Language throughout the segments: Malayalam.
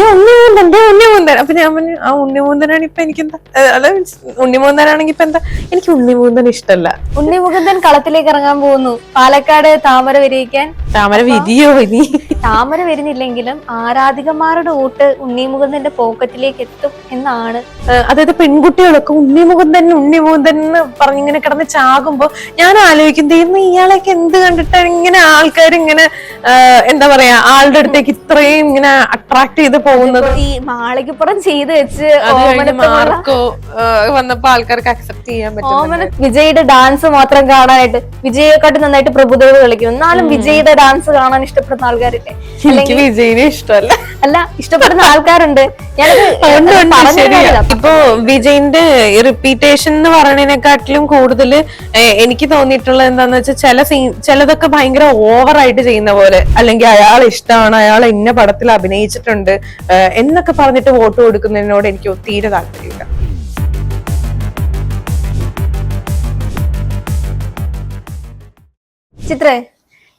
ഉണ്ണിമൂന്തൻ. അപ്പൊ ഞാൻ പറഞ്ഞു ആ ഉണ്ണിമൂന്തനാണ് ഇപ്പൊ എനിക്കെന്താ, അല്ല ഉണ്ണിമൂന്തനാണെങ്കിൽ ഇപ്പൊ എന്താ, എനിക്ക് ഉണ്ണിമൂന്തൻ ഇഷ്ടമല്ല. ഉണ്ണിമുകുന്ദൻ കളത്തിലേക്ക് ഇറങ്ങാൻ പോകുന്നു. പാലക്കാട് താമര വിരിയിക്കാൻ. താമര വിരിയോ ഇനി? താമര വിരിഞ്ഞില്ലെങ്കിലും ആരാധികമാരുടെ വോട്ട് ഉണ്ണിമുകുന്ദന്റെ പോക്കറ്റിലേക്ക് എത്തും എന്നാണ്. അതായത് പെൺകുട്ടികളൊക്കെ ഉണ്ണിമുകുന്ദൻ ഉണ്ണിമുകുന്ദൻ എന്ന് പറഞ്ഞിങ്ങനെ കിടന്ന് ചാകുമ്പോ ഞാൻ ആലോചിക്കും, ദൈവം ഇയാളൊക്കെ എന്ത് കണ്ടിട്ടാണ് ഇങ്ങനെ ആൾക്കാർ ഇങ്ങനെ എന്താ പറയാ ആളുടെ അടുത്തേക്ക് ഇത്രയും ഇങ്ങനെ അട്രാക്ട് ചെയ്ത് പോകുന്നത്. ഈ മാളികപ്പുറം ചെയ്ത് വെച്ച് മാർക്കോ വന്നപ്പോ ആൾക്കാർക്ക് അക്സെപ്റ്റ് ചെയ്യാൻ പറ്റും. വിജയുടെ ഡാൻസ് മാത്രം കാണാനായിട്ട്, വിജയെക്കാട്ടി നന്നായിട്ട് പ്രഭുദേവ് കളിക്കും, എന്നാലും വിജയുടെ ഡാൻസ് കാണാൻ ഇഷ്ടപ്പെടുന്ന ആൾക്കാരില്ലേ? എനിക്ക് വിജയിനെ ഇഷ്ടമല്ല. അല്ല, ഇഷ്ടപ്പെടുന്ന ആൾക്കാരുണ്ട്. ഇപ്പൊ വിജയിന്റെ റിപ്പീറ്റേഷൻ എന്ന് പറയുന്നതിനെക്കാട്ടിലും കൂടുതൽ എനിക്ക് തോന്നിയിട്ടുള്ളത് എന്താന്ന് വെച്ചാൽ ചിലതൊക്കെ ഭയങ്കര ഓവറായിട്ട് ചെയ്യുന്ന പോലെ, അല്ലെങ്കിൽ അയാൾ ഇഷ്ടമാണ്, അയാൾ ഇന്ന പടത്തിൽ അഭിനയിച്ചിട്ടുണ്ട് എന്നൊക്കെ പറഞ്ഞിട്ട് വോട്ട് കൊടുക്കുന്നതിനോട് എനിക്ക് തീരെ താല്പര്യമില്ല.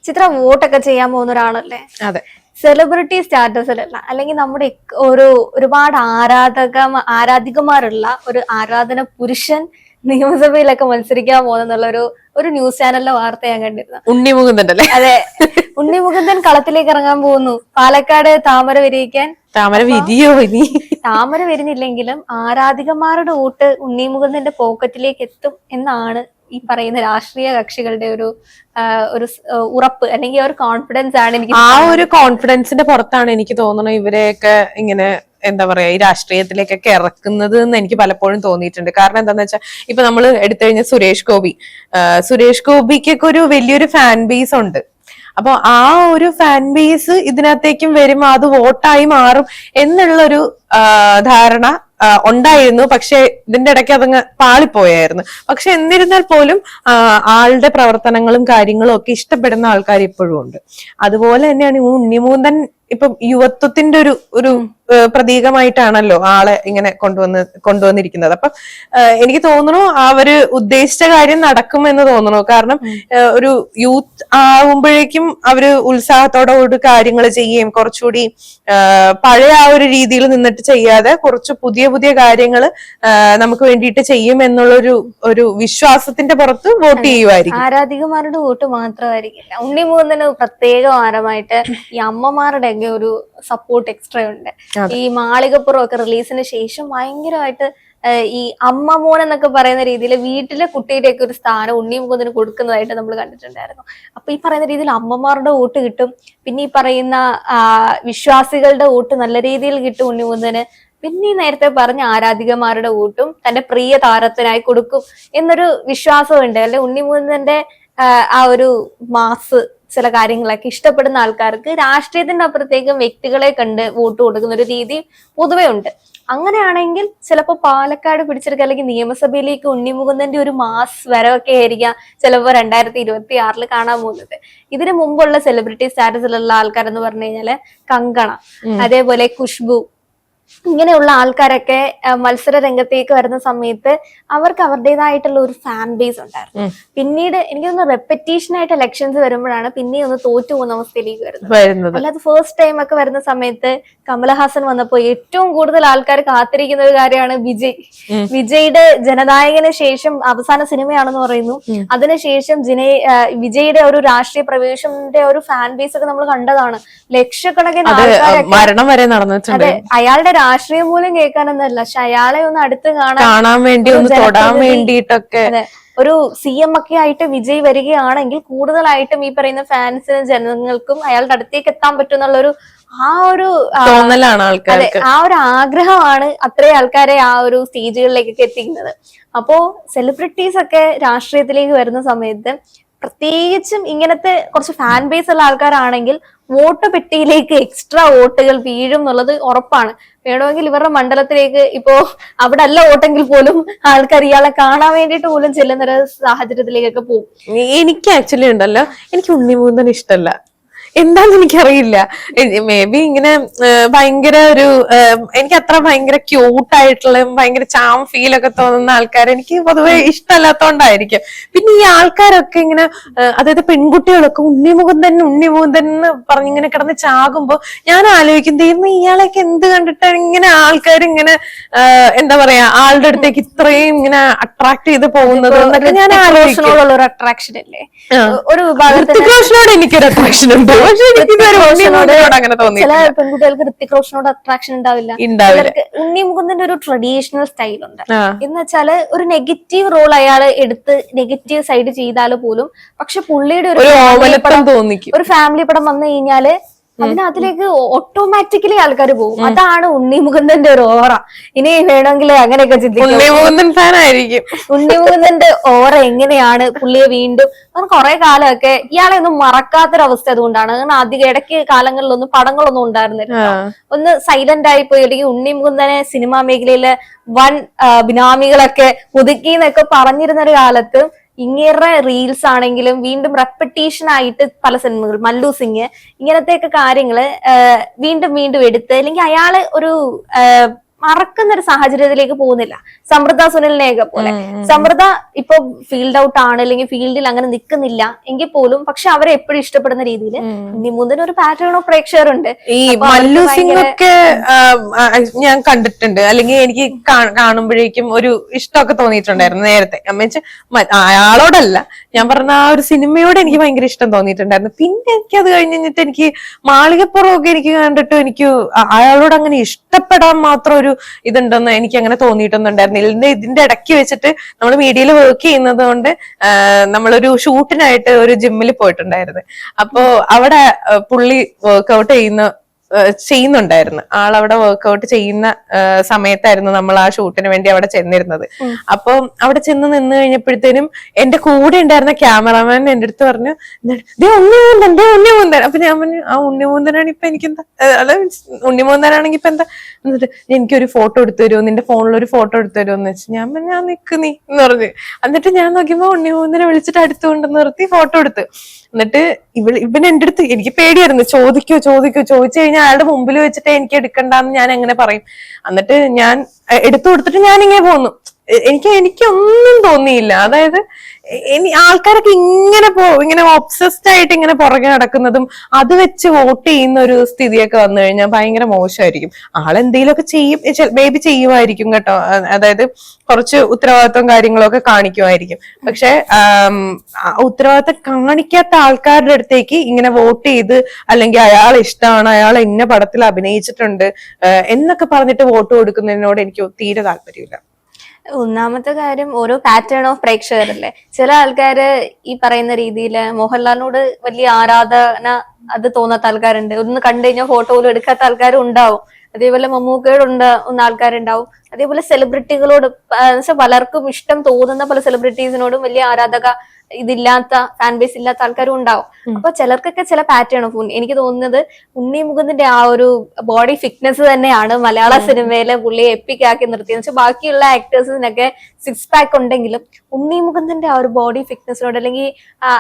ചിത്ര വോട്ടൊക്കെ ചെയ്യാൻ പോകുന്ന ഒരാളല്ലേ? അതെ. സെലിബ്രിറ്റി സ്റ്റാറ്റസിലല്ല, അല്ലെങ്കിൽ നമ്മുടെ ഒരുപാട് ആരാധികമാരുള്ള ഒരു ആരാധന പുരുഷൻ നിയമസഭയിലൊക്കെ മത്സരിക്കാൻ പോകുന്നുള്ള ഒരു ന്യൂസ് ചാനലിലെ വാർത്ത ഞാൻ കണ്ടിരുന്നു. ഉണ്ണിമുകുന്ദൻ അല്ലേ? അതെ, ഉണ്ണിമുകുന്ദൻ കളത്തിലേക്ക് ഇറങ്ങാൻ പോകുന്നു. പാലക്കാട് താമര വിരിയിക്കാൻ. താമര വിരിയോ ഇനി? താമര വിരിഞ്ഞില്ലെങ്കിലും ആരാധികമാരുടെ വോട്ട് ഉണ്ണിമുകുന്ദന്റെ പോക്കറ്റിലേക്ക് എത്തും എന്നാണ് ഈ പറയുന്ന രാഷ്ട്രീയ കക്ഷികളുടെ ഒരു ഉറപ്പ്, അല്ലെങ്കിൽ ഒരു കോൺഫിഡൻസ് ആണ്. എനിക്ക് ആ ഒരു കോൺഫിഡൻസിന്റെ പുറത്താണ് എനിക്ക് തോന്നുന്നത് ഇവരെയൊക്കെ ഇങ്ങനെ എന്താ പറയാ ഈ രാഷ്ട്രീയത്തിലേക്കൊക്കെ ഇറക്കുന്നത് എന്ന് എനിക്ക് പലപ്പോഴും തോന്നിയിട്ടുണ്ട്. കാരണം എന്താന്ന് വെച്ചാൽ ഇപ്പൊ നമ്മൾ എടുത്തു കഴിഞ്ഞാൽ സുരേഷ് ഗോപിക്കൊക്കെ ഒരു വലിയൊരു ഫാൻ ബേസ് ഉണ്ട്. അപ്പൊ ആ ഒരു ഫാൻ ബേസ് ഇതിനകത്തേക്കും വരുമ്പോ അത് വോട്ടായി മാറും എന്നുള്ളൊരു ധാരണ ഉണ്ടായിരുന്നു. പക്ഷെ ഇതിന്റെ ഇടയ്ക്ക് അതങ്ങ് പാളിപ്പോയായിരുന്നു. പക്ഷെ എന്നിരുന്നാൽ പോലും ആളുടെ പ്രവർത്തനങ്ങളും കാര്യങ്ങളും ഒക്കെ ഇഷ്ടപ്പെടുന്ന ആൾക്കാർ ഇപ്പോഴും ഉണ്ട്. അതുപോലെ തന്നെയാണ് ഉണ്ണിമൂന്തൻ ഇപ്പൊ യുവത്വത്തിന്റെ ഒരു പ്രതീകമായിട്ടാണല്ലോ ആളെ ഇങ്ങനെ കൊണ്ടുവന്നിരിക്കുന്നത്. അപ്പൊ എനിക്ക് തോന്നുന്നു അവര് ഉദ്ദേശിച്ച കാര്യം നടക്കുമെന്ന് തോന്നുന്നു. കാരണം ഒരു യൂത്ത് ആവുമ്പോഴേക്കും അവര് ഉത്സാഹത്തോടെ കാര്യങ്ങൾ ചെയ്യുകയും കുറച്ചുകൂടി പഴയ ആ ഒരു രീതിയിൽ നിന്നിട്ട് ചെയ്യാതെ കുറച്ച് പുതിയ കാര്യങ്ങൾ നമുക്ക് വേണ്ടിയിട്ട് ചെയ്യും ഒരു വിശ്വാസത്തിന്റെ പുറത്ത് വോട്ട് ചെയ്യുമായിരിക്കും. ആരാധികമാരുടെ വോട്ട് മാത്രമായിരിക്കില്ല, ഉണ്ണിമൂന്നന് പ്രത്യേകമാരമായിട്ട് ഈ അമ്മമാരുടെ ഒരു സപ്പോർട്ട് എക്സ്ട്രാ ഉണ്ട്. ഈ മാളികപ്പുറം ഒക്കെ റിലീസിന് ശേഷം ഭയങ്കരമായിട്ട് ഈ അമ്മ മോൻ എന്നൊക്കെ പറയുന്ന രീതിയിൽ വീട്ടിലെ കുട്ടിയുടെയൊക്കെ ഒരു സ്ഥാനം ഉണ്ണിമുകുന്ദന് കൊടുക്കുന്നതായിട്ട് നമ്മൾ കണ്ടിട്ടുണ്ടായിരുന്നു. അപ്പൊ ഈ പറയുന്ന രീതിയിൽ അമ്മമാരുടെ വോട്ട് കിട്ടും, പിന്നെ ഈ പറയുന്ന വിശ്വാസികളുടെ വോട്ട് നല്ല രീതിയിൽ കിട്ടും ഉണ്ണിമുകുന്ദന്. പിന്നെ ഈ നേരത്തെ പറഞ്ഞ ആരാധികമാരുടെ വോട്ടും തന്റെ പ്രിയ താരത്തിനായി കൊടുക്കും എന്നൊരു വിശ്വാസമുണ്ട്. അല്ലെ, ഉണ്ണിമുകുന്ദന്റെ ആ ഒരു മാസ് ചില കാര്യങ്ങളൊക്കെ ഇഷ്ടപ്പെടുന്ന ആൾക്കാർക്ക് രാഷ്ട്രീയത്തിന്റെ അപ്പുറത്തേക്കും വ്യക്തികളെ കണ്ട് വോട്ട് കൊടുക്കുന്ന ഒരു രീതി പൊതുവെ ഉണ്ട്. അങ്ങനെയാണെങ്കിൽ ചിലപ്പോൾ പാലക്കാട് പിടിച്ചെടുക്കുക, അല്ലെങ്കിൽ നിയമസഭയിലേക്ക് ഉണ്ണിമുകുന്ദന്റെ ഒരു മാസ് വരവൊക്കെ ആയിരിക്കാം ചിലപ്പോൾ 2026 കാണാൻ പോകുന്നത്. ഇതിനു മുമ്പുള്ള സെലിബ്രിറ്റി സ്റ്റാറ്റസിലുള്ള ആൾക്കാരെന്ന് പറഞ്ഞു കഴിഞ്ഞാല് കങ്കണ, അതേപോലെ ഖുഷ്ബു, ഇങ്ങനെയുള്ള ആൾക്കാരൊക്കെ മത്സര രംഗത്തേക്ക് വരുന്ന സമയത്ത് അവർക്ക് അവരുടേതായിട്ടുള്ള ഒരു ഫാൻ ബേസ് ഉണ്ടായിരുന്നു. പിന്നീട് എനിക്ക് തോന്നുന്നു റെപ്പറ്റീഷൻ ആയിട്ട് ഇലക്ഷൻസ് വരുമ്പോഴാണ് പിന്നെ ഒന്ന് തോറ്റു പോകുന്ന അവസ്ഥയിലേക്ക് വരുന്നത്. അല്ലാതെ ഫസ്റ്റ് ടൈം ഒക്കെ വരുന്ന സമയത്ത് കമലഹാസൻ വന്നപ്പോ ഏറ്റവും കൂടുതൽ ആൾക്കാർ കാത്തിരിക്കുന്ന ഒരു കാര്യമാണ് വിജയുടെ ജനനായകന് ശേഷം അവസാന സിനിമയാണെന്ന് പറയുന്നു. അതിനുശേഷം വിജയുടെ ഒരു രാഷ്ട്രീയ പ്രവേശത്തിന്റെ ഒരു ഫാൻ ബേസ് ഒക്കെ നമ്മൾ കണ്ടതാണ്. ലക്ഷക്കണക്കിന് ആൾക്കാരൊക്കെ. അതെ, അയാളുടെ രാഷ്ട്രീയം പോലും കേൾക്കാനൊന്നല്ല, പക്ഷെ അയാളെ ഒന്ന് അടുത്ത് കാണാൻ വേണ്ടി തൊടാൻ വേണ്ടിയിട്ടൊക്കെ ഒരു CM ഒക്കെ ആയിട്ട് വിജയ് വരികയാണെങ്കിൽ കൂടുതലായിട്ടും ഈ പറയുന്ന ഫാൻസിനും ജനങ്ങൾക്കും അയാളുടെ അടുത്തേക്ക് എത്താൻ പറ്റുന്നുള്ളൊരു ആ ഒരു ആഗ്രഹമാണ് അത്രയും ആൾക്കാരെ ആ ഒരു സ്റ്റേജുകളിലേക്കൊക്കെ എത്തിക്കുന്നത്. അപ്പോ സെലിബ്രിറ്റീസ് ഒക്കെ രാഷ്ട്രീയത്തിലേക്ക് വരുന്ന സമയത്ത് പ്രത്യേകിച്ചും ഇങ്ങനത്തെ കുറച്ച് ഫാൻ ബേസ് ഉള്ള ആൾക്കാരാണെങ്കിൽ വോട്ട് പെട്ടിയിലേക്ക് എക്സ്ട്രാ വോട്ടുകൾ വീഴും എന്നുള്ളത് ഉറപ്പാണ്. വേണമെങ്കിൽ ഇവരുടെ മണ്ഡലത്തിലേക്ക് ഇപ്പോ അവിടെ അല്ല വോട്ടെങ്കിൽ പോലും ആൾക്കാർ ഇയാളെ കാണാൻ വേണ്ടിയിട്ട് പോലും ചെല്ലുന്ന ഒരു സാഹചര്യത്തിലേക്കൊക്കെ പോകും. എനിക്ക് ആക്ച്വലി ഉണ്ടല്ലോ, എനിക്ക് ഉണ്ണിമുകുന്ദൻ ഇഷ്ടമല്ല. എന്താന്ന് എനിക്കറിയില്ല. മേ ബി ഇങ്ങനെ ഭയങ്കര ഒരു എനിക്ക് അത്ര ഭയങ്കര ക്യൂട്ടായിട്ടുള്ള ഭയങ്കര ചാം ഫീൽ ഒക്കെ തോന്നുന്ന ആൾക്കാർ എനിക്ക് പൊതുവെ ഇഷ്ടമല്ലാത്തോണ്ടായിരിക്കും. പിന്നെ ഈ ആൾക്കാരൊക്കെ ഇങ്ങനെ അതായത് പെൺകുട്ടികളൊക്കെ ഉണ്ണിമുകുന്ദൻ എന്ന് പറഞ്ഞിങ്ങനെ കിടന്ന് ചാകുമ്പോ ഞാൻ ആലോചിക്കും, ദൈവം ഇയാളൊക്കെ എന്ത് കണ്ടിട്ടാണ് ഇങ്ങനെ ആൾക്കാർ ഇങ്ങനെ എന്താ പറയാ ആളുടെ അടുത്തേക്ക് ഇത്രയും ഇങ്ങനെ അട്രാക്ട് ചെയ്ത് പോകുന്നത് എന്നൊക്കെ ഞാൻ ആലോചിക്കും. ഒരു അട്രാക്ഷൻ അല്ലേ ഒരു വിഭാഗത്തിന്. റോഷനോട് എനിക്കൊരു അട്രാക്ഷൻ ഉണ്ട്, പക്ഷെ എനിക്ക് അങ്ങനെ തോന്നി. ചില പെൺകുട്ടികൾക്ക് ഋത്തിക് റോഷനോട് അട്രാക്ഷൻ ഉണ്ടാവില്ല. ഉണ്ണി മുകുന്ദന്റെ ഒരു ട്രഡീഷണൽ സ്റ്റൈൽ ഉണ്ട് എന്ന് വെച്ചാല് ഒരു നെഗറ്റീവ് റോൾ അയാൾ എടുത്ത് നെഗറ്റീവ് സൈഡ് ചെയ്താൽ പോലും പക്ഷെ പുള്ളിയുടെ ഒരു ഫാമിലി പടം വന്നു കഴിഞ്ഞാല് അതിനകത്തിലേക്ക് ഓട്ടോമാറ്റിക്കലി ആൾക്കാർ പോകും. അതാണ് ഉണ്ണി മുകുന്ദന്റെ ഒരു ഓറ. ഇനി വേണമെങ്കിൽ അങ്ങനെയൊക്കെ ചിന്തിക്കും, ഉണ്ണി മുകുന്ദന്റെ ഓറ എങ്ങനെയാണ് പുള്ളിയെ വീണ്ടും കുറെ കാലമൊക്കെ ഇയാളെ ഒന്നും മറക്കാത്തൊരവസ്ഥ അതുകൊണ്ടാണ്. കാരണം അധികം ഇടയ്ക്ക് കാലങ്ങളിലൊന്നും പടങ്ങളൊന്നും ഉണ്ടായിരുന്നില്ല, ഒന്ന് സൈലന്റ് ആയി പോയി. അല്ലെങ്കിൽ ഉണ്ണി മുകുന്ദനെ സിനിമാ മേഖലയിലെ വൻ ബിനാമികളൊക്കെ പുതുക്കി എന്നൊക്കെ പറഞ്ഞിരുന്ന ഒരു കാലത്ത് ഇങ്ങേറെ റീൽസ് ആണെങ്കിലും വീണ്ടും റെപ്പറ്റീഷൻ ആയിട്ട് പല സിനിമകൾ, മല്ലു സിംഗ് ഇങ്ങനത്തെയൊക്കെ കാര്യങ്ങള് വീണ്ടും വീണ്ടും എടുത്ത് അല്ലെങ്കിൽ അയാള് ഒരു മറക്കുന്ന ഒരു സാഹചര്യത്തിലേക്ക് പോകുന്നില്ല. സമൃദ്ധ സുനിലിനെയൊക്കെ പോലെ സമൃദ്ധ ഇപ്പൊ ഫീൽഡ് ഔട്ട് ആണ് അല്ലെങ്കിൽ ഫീൽഡിൽ അങ്ങനെ നിൽക്കുന്നില്ല എങ്കിൽ പോലും പക്ഷെ അവരെ എപ്പോഴും ഇഷ്ടപ്പെടുന്ന രീതിയിൽ ഉണ്ണിമുകുന്ദൻ ഒരു പാറ്റേൺ ഓഫ് പ്രേക്ഷകരുണ്ട്. ഈ മല്ലു സിംഗ് ഒക്കെ ഞാൻ കണ്ടിട്ടുണ്ട്, അല്ലെങ്കിൽ എനിക്ക് കാണുമ്പോഴേക്കും ഒരു ഇഷ്ടമൊക്കെ തോന്നിയിട്ടുണ്ടായിരുന്നു നേരത്തെ. അയാളോടല്ല ഞാൻ പറഞ്ഞ ആ ഒരു സിനിമയോട് എനിക്ക് ഭയങ്കര ഇഷ്ടം തോന്നിയിട്ടുണ്ടായിരുന്നു. പിന്നെ എനിക്ക് അത് കഴിഞ്ഞിട്ട് എനിക്ക് മാളികപ്പുറമൊക്കെ എനിക്ക് കണ്ടിട്ട് എനിക്ക് അയാളോട് അങ്ങനെ ഇഷ്ടപ്പെടാൻ മാത്രം ഒരു ഇതുണ്ടെന്ന് എനിക്ക് അങ്ങനെ തോന്നിയിട്ടൊന്നുണ്ടായിരുന്നില്ല. ഇതിന്റെ ഇടയ്ക്ക് വെച്ചിട്ട് നമ്മൾ മീഡിയയിൽ വർക്ക് ചെയ്യുന്നത് കൊണ്ട് നമ്മളൊരു ഷൂട്ടിനായിട്ട് ഒരു ജിമ്മിൽ പോയിട്ടുണ്ടായിരുന്നു. അപ്പോ അവിടെ പുള്ളി വർക്ക്ഔട്ട് ചെയ്യുന്നുണ്ടായിരുന്നു. ആളവിടെ വർക്ക്ഔട്ട് ചെയ്യുന്ന സമയത്തായിരുന്നു നമ്മൾ ആ ഷൂട്ടിന് വേണ്ടി അവിടെ ചെന്നിരുന്നത്. അപ്പൊ അവിടെ ചെന്ന് നിന്ന് കഴിഞ്ഞപ്പോഴത്തേനും എന്റെ കൂടെ ഉണ്ടായിരുന്ന ക്യാമറാമാൻ എന്റെ അടുത്ത് പറഞ്ഞു, ഉണ്ണിമുകുന്ദൻ. അപ്പൊ ഞാൻ പറഞ്ഞു, ആ ഉണ്ണിമുകുന്ദനാണ് ഇപ്പൊ എനിക്കെന്താ, ഉണ്ണിമുകുന്ദനാണെങ്കിൽ ഇപ്പൊ എന്താ, എന്നിട്ട് എനിക്കൊരു ഫോട്ടോ എടുത്തു തരുമോ, നിന്റെ ഫോണിൽ ഒരു ഫോട്ടോ എടുത്തു തരുമോ എന്ന് വെച്ച് ഞാൻ പറഞ്ഞു, ഞാൻ നിക്ക് നീ എന്ന് പറഞ്ഞു. എന്നിട്ട് ഞാൻ നോക്കിയപ്പോ ഉണ്ണിമുകുന്ദനെ വിളിച്ചിട്ട് അടുത്തുകൊണ്ട് നിർത്തി ഫോട്ടോ എടുത്ത്. എന്നിട്ട് ഇവൻ എന്റെ അടുത്ത്, എനിക്ക് പേടിയായിരുന്നു, ചോദിച്ചു കഴിഞ്ഞാൽ അയാളുടെ മുമ്പിൽ വെച്ചിട്ട് എനിക്ക് എടുക്കണ്ടെന്ന് ഞാൻ എങ്ങനെ പറയും. എന്നിട്ട് ഞാൻ എടുത്തു കൊടുത്തിട്ട് ഞാനിങ്ങനെ പോന്നു. എനിക്കൊന്നും തോന്നിയില്ല. അതായത് ആൾക്കാരൊക്കെ ഇങ്ങനെ ഒബ്സസ്ഡ് ആയിട്ട് ഇങ്ങനെ പുറകെ നടക്കുന്നതും അത് വെച്ച് വോട്ട് ചെയ്യുന്ന ഒരു സ്ഥിതിയൊക്കെ വന്നു കഴിഞ്ഞാൽ ഭയങ്കര മോശമായിരിക്കും. ആളെന്തെങ്കിലുമൊക്കെ ചെയ്യും, ബേബി ചെയ്യുമായിരിക്കും കേട്ടോ. അതായത് കുറച്ച് ഉത്തരവാദിത്വം കാര്യങ്ങളൊക്കെ കാണിക്കുമായിരിക്കും. പക്ഷെ ഉത്തരവാദിത്വം കാണിക്കാത്ത ആൾക്കാരുടെ അടുത്തേക്ക് ഇങ്ങനെ വോട്ട് ചെയ്ത് അല്ലെങ്കിൽ അയാൾ ഇഷ്ടമാണ്, അയാൾ ഇന്ന പടത്തിൽ അഭിനയിച്ചിട്ടുണ്ട് എന്നൊക്കെ പറഞ്ഞിട്ട് വോട്ട് കൊടുക്കുന്നതിനോട് എനിക്ക് തീരെ താല്പര്യമില്ല. ഒന്നാമത്തെ കാര്യം ഓരോ പാറ്റേൺ ഓഫ് പ്രേക്ഷകരല്ലേ. ചില ആൾക്കാര് ഈ പറയുന്ന രീതിയില് മോഹൻലാലിനോട് വലിയ ആരാധന അത് തോന്നാത്ത ആൾക്കാരുണ്ട്. ഒന്ന് കണ്ടു കഴിഞ്ഞാൽ ഫോട്ടോ പോലും എടുക്കാത്ത ആൾക്കാരും ഉണ്ടാവും. അതേപോലെ മമ്മൂക്കയോടുണ്ട് ആൾക്കാരുണ്ടാവും. അതേപോലെ സെലിബ്രിറ്റികളോട് പലർക്കും ഇഷ്ടം തോന്നുന്ന പല സെലിബ്രിറ്റീസിനോടും വലിയ ആരാധക ഇതില്ലാത്ത ഫാൻ ബേസ് ഇല്ലാത്ത ആൾക്കാരും ഉണ്ടാവും. അപ്പൊ ചിലർക്കൊക്കെ ചില പാറ്റേൺ ഓഫ്, എനിക്ക് തോന്നുന്നത് ഉണ്ണി മുകുന്ദന്റെ ആ ഒരു ബോഡി ഫിറ്റ്നസ് തന്നെയാണ് മലയാള സിനിമയിലെ പുള്ളിയെ എപ്പിക് ആക്കി നിർത്തിയെന്ന് വെച്ചാൽ ബാക്കിയുള്ള ആക്ടേഴ്സിനൊക്കെ സിക്സ് പാക്ക് ഉണ്ടെങ്കിലും ഉണ്ണി മുകുന്ദന്റെ ആ ഒരു ബോഡി ഫിറ്റ്നസിനോട് അല്ലെങ്കിൽ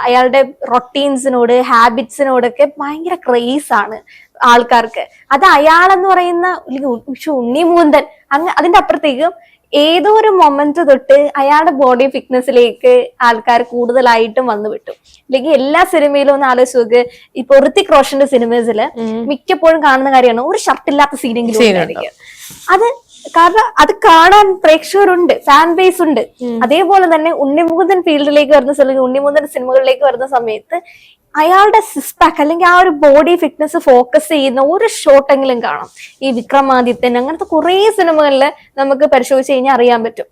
അയാളുടെ റൊട്ടീൻസിനോട് ഹാബിറ്റ്സിനോടൊക്കെ ഭയങ്കര ക്രേസ് ആണ് ആൾക്കാർക്ക്. അത് അയാളെന്ന് പറയുന്ന ഉണ്ണി മുകുന്ദൻ അതിന്റെ അപ്പുറത്തേക്കും ഏതോ ഒരു മൊമെന്റ് തൊട്ട് അയാളുടെ ബോഡി ഫിറ്റ്നസിലേക്ക് ആൾക്കാർ കൂടുതലായിട്ടും വന്നു വിട്ടു. അല്ലെങ്കിൽ എല്ലാ സിനിമയിലും ഒന്ന് ആലോചിച്ച് നോക്ക്, ഇപ്പൊ ഋത്തിക് റോഷന്റെ സിനിമസില് മിക്കപ്പോഴും കാണുന്ന കാര്യമാണ് ഒരു ഷർട്ടില്ലാത്ത സീനെങ്കിലും ഉണ്ടായിരിക്കും. അത് കാരണം അത് കാണാൻ പ്രേക്ഷകരുണ്ട്, ഫാൻ ബേസ് ഉണ്ട്. അതേപോലെ തന്നെ ഉണ്ണിമുകുന്ദൻ ഫീൽഡിലേക്ക് വരുന്ന സമയത്ത്, ഉണ്ണിമുകുന്ദൻ സിനിമകളിലേക്ക് വരുന്ന സമയത്ത് അയാളുടെ സിക്സ് പാക്ക് അല്ലെങ്കിൽ ആ ഒരു ബോഡി ഫിറ്റ്നസ് ഫോക്കസ് ചെയ്യുന്ന ഒരു ഷോട്ടെങ്കിലും കാണാം. ഈ വിക്രമാദിത്യൻ അങ്ങനത്തെ കുറെ സിനിമകളിൽ നമുക്ക് പരിശോധിച്ച് കഴിഞ്ഞാൽ അറിയാൻ പറ്റും.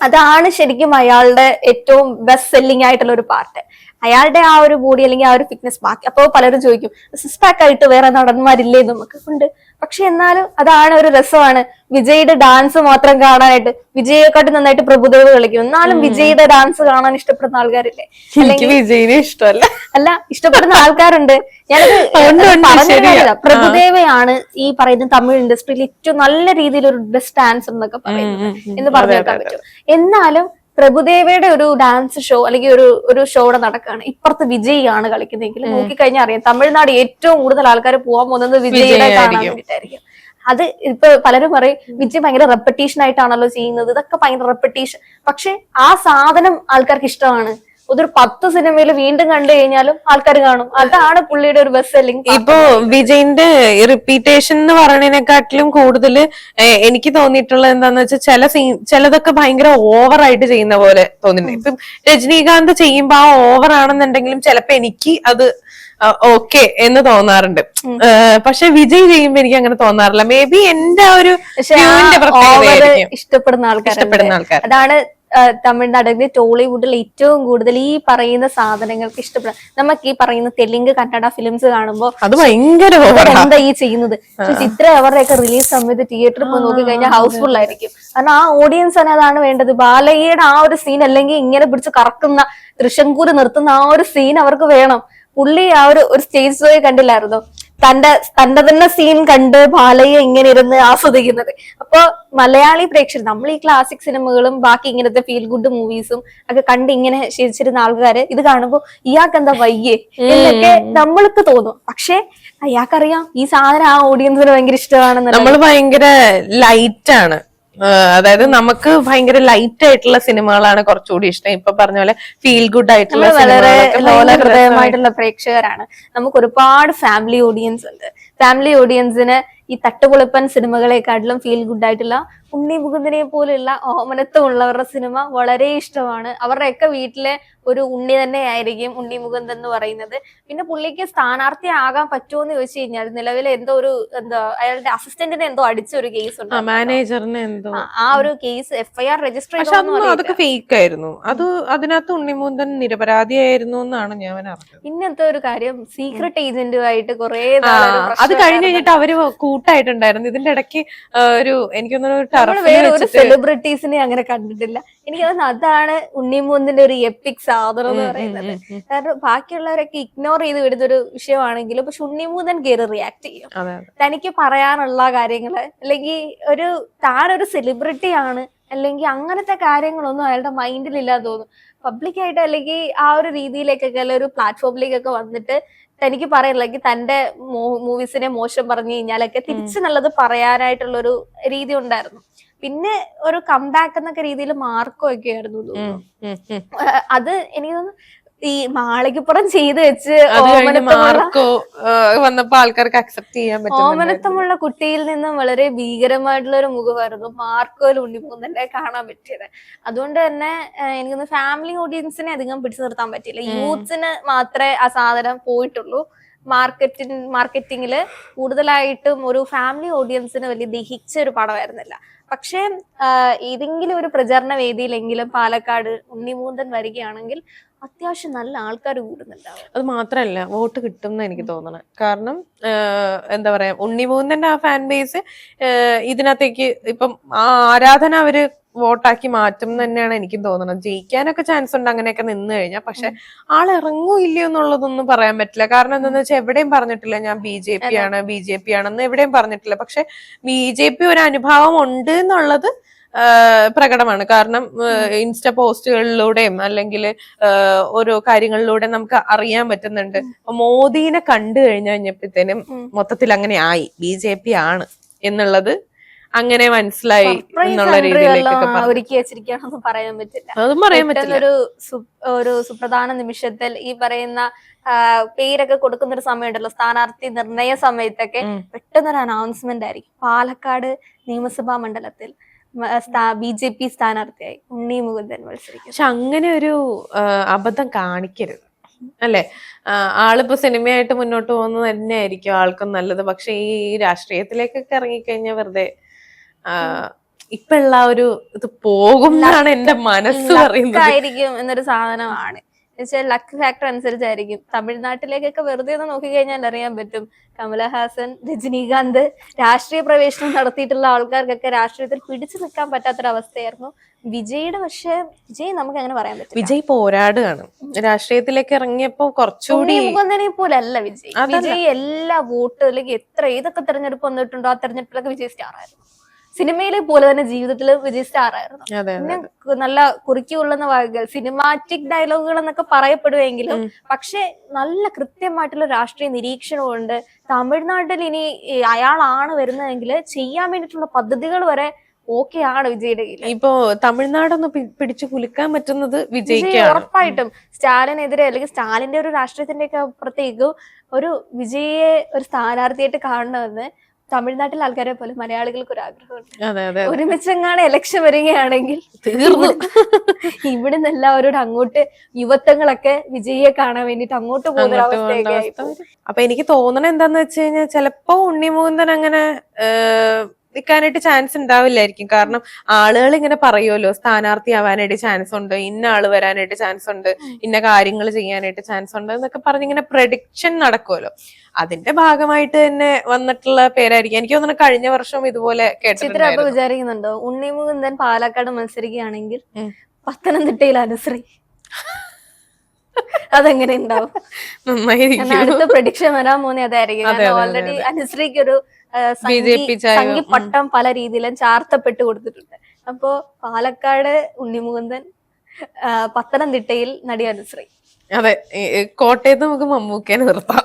അതാണ് ശരിക്കും അയാളുടെ ഏറ്റവും ബെസ്റ്റ് സെല്ലിംഗ് ആയിട്ടുള്ള ഒരു പാർട്ട്. അയാളുടെ ആ ഒരു ബോഡി അല്ലെങ്കിൽ ആ ഒരു ഫിറ്റ്നസ് ബാക്കി. അപ്പോൾ പലരും ചോദിക്കും സിക്സ് പാക്ക് ആയിട്ട് വേറെ നടന്മാരില്ലേ, നമുക്ക് ഉണ്ട്. പക്ഷെ എന്നാലും അതാണ് ഒരു രസമാണ്. വിജയുടെ ഡാൻസ് മാത്രം കാണാനായിട്ട്, വിജയെക്കാട്ടും നന്നായിട്ട് പ്രഭുദേവ് കളിക്കും, എന്നാലും വിജയുടെ ഡാൻസ് കാണാൻ ഇഷ്ടപ്പെടുന്ന ആൾക്കാരില്ലേ? അല്ലെങ്കിൽ വിജയിനെ ഇഷ്ടമല്ല, അല്ല ഇഷ്ടപ്പെടുന്ന ആൾക്കാരുണ്ട്. ഞാനത് പ്രഭുദേവയാണ് ഈ പറയുന്ന തമിഴ് ഇൻഡസ്ട്രിയിൽ ഏറ്റവും നല്ല രീതിയിൽ ഒരു ബെസ്റ്റ് ഡാൻസർ എന്നൊക്കെ പറയുന്നത് എന്ന് പറഞ്ഞു കേൾക്കാൻ പറ്റും. എന്നാലും പ്രഭുദേവയുടെ ഒരു ഡാൻസ് ഷോ അല്ലെങ്കിൽ ഒരു ഷോ ഇവിടെ നടക്കുകയാണ്. ഇപ്പുറത്ത് വിജയ് ആണ് കളിക്കുന്നതെങ്കിൽ നോക്കിക്കഴിഞ്ഞാൽ അറിയാം തമിഴ്നാട് ഏറ്റവും കൂടുതൽ ആൾക്കാർ പോകാൻ പോകുന്നത് വിജയിനെ കാണാൻ വേണ്ടിയിട്ടായിരിക്കും. അത് ഇപ്പൊ പലരും പറയും വിജയ് ഭയങ്കര റെപ്പറ്റീഷൻ ആയിട്ടാണല്ലോ ചെയ്യുന്നത്, ഇതൊക്കെ ഭയങ്കര റെപ്പറ്റീഷൻ. പക്ഷെ ആ സാധനം ആൾക്കാർക്ക് ഇഷ്ടമാണ്. ഒരു 10 സിനിമയിൽ വീണ്ടും കണ്ടു കഴിഞ്ഞാലും ആൾക്കാർ കാണും. അതാണ് പുള്ളിയുടെ ഒരു ബെസ്റ്റ് സെല്ലിംഗ്. ഇപ്പൊ വിജയിന്റെ റിപ്പീറ്റേഷൻ എന്ന് പറയുന്നതിനെക്കാട്ടിലും കൂടുതൽ എനിക്ക് തോന്നിയിട്ടുള്ളത് എന്താന്ന് വെച്ചാൽ ചിലതൊക്കെ ഭയങ്കര ഓവറായിട്ട് ചെയ്യുന്ന പോലെ തോന്നിയിട്ടുണ്ട്. ഇപ്പം രജനീകാന്ത് ചെയ്യുമ്പോ ആ ഓവർ ആണെന്നുണ്ടെങ്കിലും ചിലപ്പോ എനിക്ക് അത് ഓക്കെ എന്ന് തോന്നാറുണ്ട്. പക്ഷെ വിജയ് ചെയ്യുമ്പോ എനിക്ക് അങ്ങനെ തോന്നാറില്ല. മേ ബി എന്റെ ഒരു ഇഷ്ടപ്പെടുന്ന ആൾക്കാർ അതാണ് തമിഴ്നാടിന്റെ ടോളിവുഡിൽ ഏറ്റവും കൂടുതൽ ഈ പറയുന്ന സാധനങ്ങൾക്ക് ഇഷ്ടപ്പെടുക. നമുക്ക് ഈ പറയുന്ന തെലുങ്ക് കന്നഡ ഫിലിംസ് കാണുമ്പോൾ അത് ഭയങ്കര എന്താ ഈ ചെയ്യുന്നത്. പക്ഷെ ചിത്ര അവരുടെയൊക്കെ റിലീസ് സമയത്ത് തിയേറ്ററിൽ പോയി നോക്കി കഴിഞ്ഞാൽ ഹൗസ്ഫുൾ ആയിരിക്കും. കാരണം ആ ഓഡിയൻസ് തന്നെ അതാണ് വേണ്ടത്. ബാലയ്യയുടെ ആ ഒരു സീൻ അല്ലെങ്കിൽ ഇങ്ങനെ പിടിച്ച് കറക്കുന്ന തൃശങ്കൂര് നിർത്തുന്ന ആ ഒരു സീൻ അവർക്ക് വേണം. പുള്ളി ആ ഒരു സ്റ്റേജ് ഷോ കണ്ടില്ലായിരുന്നു, തന്റെ തന്നെ സീൻ കണ്ട് ബാലയ്യ ഇങ്ങനെ ഇരുന്ന് ആസ്വദിക്കുന്നത്. അപ്പൊ മലയാളി പ്രേക്ഷകർ, നമ്മൾ ഈ ക്ലാസിക് സിനിമകളും ബാക്കി ഇങ്ങനത്തെ ഫീൽ ഗുഡ് മൂവീസും ഒക്കെ കണ്ട് ഇങ്ങനെ ശീലിച്ചിരുന്ന ആൾക്കാര് ഇത് കാണുമ്പോ ഇയാൾക്ക് എന്താ വയ്യേ എന്നൊക്കെ നമ്മൾക്ക് തോന്നും. പക്ഷെ അയാൾക്കറിയാം ഈ സാധനം ആ ഓഡിയൻസിന് ഭയങ്കര ഇഷ്ടമാണെന്ന്. നമ്മൾ ഭയങ്കര ലൈറ്റ് ആണ്, അതായത് നമുക്ക് ഭയങ്കര ലൈറ്റ് ആയിട്ടുള്ള സിനിമകളാണ് കുറച്ചുകൂടി ഇഷ്ടം. ഇപ്പൊ പറഞ്ഞ പോലെ ഫീൽ ഗുഡ് ആയിട്ടുള്ള വളരെ ലോലഹൃദയമായിട്ടുള്ള പ്രേക്ഷകരാണ്. നമുക്ക് ഒരുപാട് ഫാമിലി ഓഡിയൻസ് ഉണ്ട്. ഫാമിലി ഓഡിയൻസിന് ഈ തട്ടുപൊളിപ്പൻ സിനിമകളെക്കാട്ടിലും ഫീൽ ഗുഡ് ആയിട്ടുള്ള ഉണ്ണി മുകുന്ദനെ പോലുള്ള ഓമനത്വമുള്ളവരുടെ സിനിമ വളരെ ഇഷ്ടമാണ്. അവരുടെയൊക്കെ വീട്ടിലെ ഒരു ഉണ്ണി തന്നെ ആയിരിക്കും ഉണ്ണി മുകുന്ദൻ എന്ന് പറയുന്നത്. പിന്നെ പുള്ളിക്ക് സ്ഥാനാർത്ഥി ആകാൻ പറ്റുമോ എന്ന് ചോദിച്ചു കഴിഞ്ഞാൽ നിലവിലെ അയാളുടെ അസിസ്റ്റന്റിനെ എന്തോ അടിച്ച ഒരു കേസ് ഉണ്ട്, മാനേജറിനെ എന്തോ. ആ ഒരു കേസ് FIR രജിസ്റ്റർ അതൊക്കെ ഫേക്ക് ആയിരുന്നു. അതിനകത്ത് ഉണ്ണി മുകുന്ദൻ നിരപരാധിയായിരുന്നു എന്നാണ് ഞാൻ അറിഞ്ഞത്. ഇന്നത്തെ ഒരു കാര്യം സീക്രട്ട് ഏജന്റുമായിട്ട് കുറെ അത് കഴിഞ്ഞ് കഴിഞ്ഞിട്ട് അവര് കൂട്ടായിട്ടുണ്ടായിരുന്നു. ഇതിന്റെ ഇടയ്ക്ക് എനിക്കൊന്നൊരു വേറെ ഒരു സെലിബ്രിറ്റീസിനെ അങ്ങനെ കണ്ടിട്ടില്ല. എനിക്ക് തോന്നുന്നു അതാണ് ഉണ്ണി മുകുന്ദന്റെ ഒരു എപ്പിക് സാധനം എന്ന് പറയുന്നത്. കാരണം ബാക്കിയുള്ളവരൊക്കെ ഇഗ്നോർ ചെയ്ത് വിടുന്നൊരു വിഷയമാണെങ്കിലും പക്ഷെ ഉണ്ണി മുകുന്ദൻ കയറി റിയാക്ട് ചെയ്യും. തനിക്ക് പറയാനുള്ള കാര്യങ്ങള് അല്ലെങ്കിൽ താനൊരു സെലിബ്രിറ്റി ആണ് അല്ലെങ്കിൽ അങ്ങനത്തെ കാര്യങ്ങളൊന്നും അയാളുടെ മൈൻഡിൽ ഇല്ലാതെ തോന്നും. പബ്ലിക്കായിട്ട് അല്ലെങ്കിൽ ആ ഒരു രീതിയിലേക്കൊക്കെ അല്ലെ ഒരു പ്ലാറ്റ്ഫോമിലേക്കൊക്കെ വന്നിട്ട് തനിക്ക് പറയാനില്ലെങ്കിൽ തന്റെ മൂവീസിനെ മോശം പറഞ്ഞു കഴിഞ്ഞാലൊക്കെ തിരിച്ചു നല്ലത് പറയാനായിട്ടുള്ള ഒരു രീതി ഉണ്ടായിരുന്നു. പിന്നെ ഒരു കംബാക്ക് എന്നൊക്കെ രീതിയിൽ മാർക്കോ ഒക്കെ ആയിരുന്നു തോന്നുന്നു. അത് എനിക്ക് തോന്നുന്നു ഈ മാളികപ്പുറം ചെയ്ത് വെച്ച് വന്നപ്പോ ആൾക്കാർക്ക് അക്സെപ്റ്റ് ചെയ്യാൻ പറ്റും. ഓമനത്വമുള്ള കുട്ടിയിൽ നിന്നും വളരെ ഭീകരമായിട്ടുള്ള ഒരു മുഖമായിരുന്നു മാർക്കോയിൽ ഉണ്ണി മുകുന്ദന്റെ കാണാൻ പറ്റിയത്. അതുകൊണ്ട് തന്നെ എനിക്കൊന്ന് ഫാമിലി ഓഡിയൻസിനെ അധികം പിടിച്ചു നിർത്താൻ പറ്റിയില്ല. യൂത്ത്സിന് മാത്രമേ ആ സാധനം പോയിട്ടുള്ളൂ. മാർക്കറ്റിങ്ങില് കൂടുതലായിട്ടും ഒരു ഫാമിലി ഓഡിയൻസിന് വലിയ ദഹിച്ച ഒരു പടമായിരുന്നില്ല. പക്ഷെ ഏതെങ്കിലും ഒരു പ്രചരണ വേദിയിലെങ്കിലും പാലക്കാട് ഉണ്ണി മുകുന്ദൻ വരികയാണെങ്കിൽ അത്യാവശ്യം നല്ല ആൾക്കാർ കൂടുന്നുണ്ടാവും. അത് മാത്രല്ല വോട്ട് കിട്ടും എന്ന് എനിക്ക് തോന്നണം. കാരണം എന്താ പറയാ, ഉണ്ണി മുകുന്ദന്റെ ആ ഫാൻ ബേസ് ഇതിനകത്തേക്ക് ഇപ്പം ആ ആരാധന അവര് വോട്ടാക്കി മാറ്റും തന്നെയാണ് എനിക്കും തോന്നുന്നത്. ജയിക്കാനൊക്കെ ചാൻസ് ഉണ്ട് അങ്ങനെയൊക്കെ നിന്ന് കഴിഞ്ഞാൽ. പക്ഷെ ആൾ ഇറങ്ങൂ ഇല്ലയോ എന്നുള്ളതൊന്നും പറയാൻ പറ്റില്ല. കാരണം എന്താന്ന് വെച്ചാൽ എവിടെയും പറഞ്ഞിട്ടില്ല ഞാൻ BJP ആണെന്ന് എവിടെയും പറഞ്ഞിട്ടില്ല. പക്ഷെ BJP ഒരു അനുഭാവം ഉണ്ട് എന്നുള്ളത് പ്രകടമാണ്. കാരണം ഇൻസ്റ്റ പോസ്റ്റുകളിലൂടെയും അല്ലെങ്കിൽ ഓരോ കാര്യങ്ങളിലൂടെ നമുക്ക് അറിയാൻ പറ്റുന്നുണ്ട്. മോദീനെ കണ്ടു കഴിഞ്ഞപ്പോഴത്തേനും മൊത്തത്തിൽ അങ്ങനെ ആയി BJP ആണ് എന്നുള്ളത് അങ്ങനെ മനസ്സിലായി എന്നുള്ള ഒരുക്കി വെച്ചിരിക്കുകയാണെന്ന് പറയാൻ പറ്റില്ല. അതും പറയാൻ പറ്റില്ല. ഒരു സുപ്രധാന നിമിഷത്തിൽ ഈ പറയുന്ന പേരൊക്കെ കൊടുക്കുന്ന ഒരു സമയമുണ്ടല്ലോ, സ്ഥാനാർത്ഥി നിർണയ സമയത്തൊക്കെ പെട്ടെന്നൊരു അനൗൺസ്മെന്റ് ആയിരിക്കും. പാലക്കാട് നിയമസഭാ മണ്ഡലത്തിൽ BJP സ്ഥാനാർത്ഥിയായി ഉണ്ണി മുകുന്ദൻ മത്സരിക്കും. പക്ഷെ അങ്ങനെ ഒരു അബദ്ധം കാണിക്കരുത് അല്ലെ. ആളിപ്പോ സിനിമയായിട്ട് മുന്നോട്ട് പോകുന്നത് തന്നെയായിരിക്കും ആൾക്കും നല്ലത്. പക്ഷെ ഈ രാഷ്ട്രീയത്തിലേക്കൊക്കെ ഇറങ്ങിക്കഴിഞ്ഞാൽ വെറുതെ ഇപ്പൊ ഉള്ള ഒരു ഇത് പോകും എന്നാണ് എന്റെ മനസ്സ് പറയുന്നത്. ആയിരിക്കും എന്നൊരു സാധനമാണ്. ലക്ക് ഫാക്ടർ അനുസരിച്ചായിരിക്കും. തമിഴ്നാട്ടിലേക്കൊക്കെ വെറുതെ ഒന്ന് നോക്കിക്കഴിഞ്ഞാൽ അറിയാൻ പറ്റും. കമലഹാസൻ, രജനീകാന്ത് രാഷ്ട്രീയ പ്രവേശനം നടത്തിയിട്ടുള്ള ആൾക്കാർക്കൊക്കെ രാഷ്ട്രീയത്തിൽ പിടിച്ചു നിൽക്കാൻ പറ്റാത്തൊരവസ്ഥയായിരുന്നു. വിജയുടെ പക്ഷെ വിജയ് നമുക്ക് അങ്ങനെ പറയാൻ പറ്റും. വിജയ് പോരാടുകയാണ്. രാഷ്ട്രീയത്തിലേക്ക് ഇറങ്ങിയപ്പോ കുറച്ചുകൂടി മുകുന്ദനെ പോലല്ല വിജയ്. വിജയ് എല്ലാ വോട്ട് അല്ലെങ്കിൽ ഏതൊക്കെ തെരഞ്ഞെടുപ്പ് വന്നിട്ടുണ്ടോ ആ തെരഞ്ഞെടുപ്പിലൊക്കെ വിജയ് സ്റ്റാർ ആയിരുന്നു. സിനിമയിലെ പോലെ തന്നെ ജീവിതത്തിൽ വിജയ് സ്റ്റാർ ആയിരുന്നു. അതെ പിന്നെ നല്ല കുറിക്കുകൊള്ളുന്ന വാക്കുകൾ, സിനിമാറ്റിക് ഡയലോഗുകൾ എന്നൊക്കെ പറയപ്പെടുമെങ്കിലും പക്ഷെ നല്ല കൃത്യമായിട്ടുള്ള രാഷ്ട്രീയ നിരീക്ഷണമുണ്ട്. തമിഴ്നാട്ടിൽ ഇനി അയാളാണ് വരുന്നതെങ്കിൽ ചെയ്യാൻ വേണ്ടിയിട്ടുള്ള പദ്ധതികൾ വരെ ഓക്കെ ആണ് വിജയുടെ കയ്യിൽ. ഇപ്പൊ തമിഴ്നാടൊന്ന് പിടിച്ചു കുലുക്കാൻ പറ്റുന്നത് വിജയ് വിജയ്ക്കാണ്. ഉറപ്പായിട്ടും സ്റ്റാലിനെതിരെ അല്ലെങ്കിൽ സ്റ്റാലിന്റെ ഒരു രാഷ്ട്രീയത്തിന്റെ ഒക്കെ അപ്പുറത്തേക്ക് ഒരു വിജയെ ഒരു സ്ഥാനാർത്ഥിയായിട്ട് കാണണമെന്ന് തമിഴ്നാട്ടിലെ ആൾക്കാരെ പോലെ മലയാളികൾക്ക് ഒരു ആഗ്രഹമുണ്ട്. ഒരുമിച്ചെങ്ങാണ് ഇലക്ഷൻ വരികയാണെങ്കിൽ തീർന്നു. ഇവിടുന്ന് എല്ലാവരോടും അങ്ങോട്ട് യുവത്വങ്ങളൊക്കെ വിജയിയെ കാണാൻ വേണ്ടിട്ട് അങ്ങോട്ട് പോകുന്ന അവസ്ഥയൊക്കെ. അപ്പൊ എനിക്ക് തോന്നണ എന്താന്ന് വെച്ച് കഴിഞ്ഞാൽ ചിലപ്പോ ഉണ്ണിമുകുന്ദൻ അങ്ങനെ നിൽക്കാനായിട്ട് ചാൻസ് ഉണ്ടാവില്ലായിരിക്കും. കാരണം ആളുകൾ ഇങ്ങനെ പറയുമല്ലോ സ്ഥാനാർത്ഥി ആവാനായിട്ട് ചാൻസ് ഉണ്ട്, ഇന്ന ആള് വരാനായിട്ട് ചാൻസ് ഉണ്ട്, ഇന്ന കാര്യങ്ങൾ ചെയ്യാനായിട്ട് ചാൻസ് ഉണ്ട് എന്നൊക്കെ പറഞ്ഞിങ്ങനെ പ്രഡിക്ഷൻ നടക്കുമല്ലോ. അതിന്റെ ഭാഗമായിട്ട് തന്നെ വന്നിട്ടുള്ള പേരായിരിക്കും. എനിക്ക് തോന്നുന്നു കഴിഞ്ഞ വർഷം ഇതുപോലെ കേട്ടിട്ടുണ്ട്. വിചാരിക്കുന്നുണ്ടോ ഉണ്ണിമുകുന്ദൻ പാലക്കാട് മത്സരിക്കുകയാണെങ്കിൽ പത്തനംതിട്ടയിൽ അനുശ്രീ അതെങ്ങനെ ഉണ്ടാവും? അടുത്ത പ്രഡിക്ഷൻ വരാൻ പോകുന്ന അതായിരിക്കും. ഓൾറെഡി അനുശ്രീക്ക് ഒരു സംഘി പട്ടം പല രീതിയിലും ചാർത്തപ്പെട്ട് കൊടുത്തിട്ടുണ്ട്. അപ്പോ പാലക്കാട് ഉണ്ണിമുകുന്ദൻ, പത്തനംതിട്ടയിൽ നടി അനുശ്രീ. അതെ, കോട്ടയത്ത് നമുക്ക് മമ്മൂക്കേനെ നിർത്താം.